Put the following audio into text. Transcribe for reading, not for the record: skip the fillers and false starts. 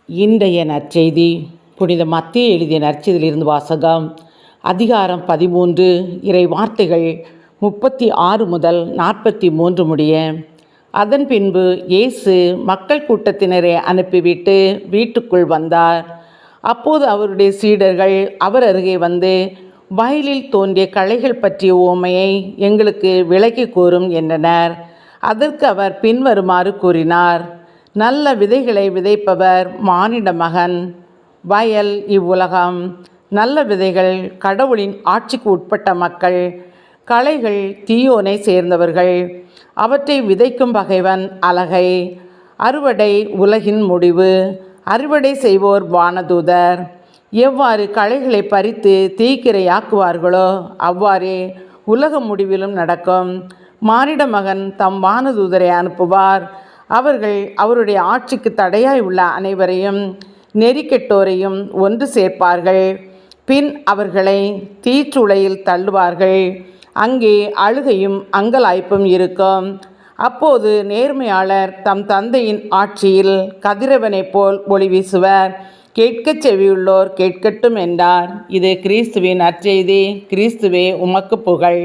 இன்றைய நற்செய்தி புனித மத்தேயு எழுதிய நற்செய்தியிலிருந்து வாசகம். அதிகாரம் 13, இறை வார்த்தைகள் 36 முதல் 43 முடிய. அதன் பின்பு இயேசு மக்கள் கூட்டத்தினரை அனுப்பிவிட்டு வீட்டுக்குள் வந்தார். அப்போது அவருடைய சீடர்கள் அவர் அருகே வந்து, வயலில் தோன்றிய களைகள் பற்றிய உவமையை எங்களுக்கு விளக்கி கூறும் என்றனர். அதற்கு அவர் பின்வருமாறு கூறினார். நல்ல விதைகளை விதைப்பவர் மானிட மகன். வயல் இவ்வுலகம். நல்ல விதைகள் கடவுளின் ஆட்சிக்கு உட்பட்ட மக்கள். களைகள் தீயோனை சேர்ந்தவர்கள். அவற்றை விதைக்கும் பகைவன் அலகை. அறுவடை உலகின் முடிவு. அறுவடை செய்வோர் வானதூதர். எவ்வாறு களைகளை பறித்து தீக்கிரையாக்குவார்களோ அவ்வாறே உலக முடிவிலும் நடக்கும். மானிட மகன் தம் வானதூதரை அனுப்புவார். அவர்கள் அவருடைய ஆட்சிக்கு தடையாய் உள்ள அனைவரையும் நெறிக்கெட்டோரையும் ஒன்று சேர்ப்பார்கள். பின் அவர்களை தீச்சுளையில் தள்ளுவார்கள். அங்கே அழுகையும் அங்கலாய்ப்பும் இருக்கும். அப்போது நேர்மையாளர் தம் தந்தையின் ஆட்சியில் கதிரவனைப் போல் ஒளி வீசுவர். கேட்கச் செவியுள்ளோர் கேட்கட்டும் என்றார். இது கிறிஸ்துவின் நற்செய்தி. கிறிஸ்துவே உமக்கு புகழ்.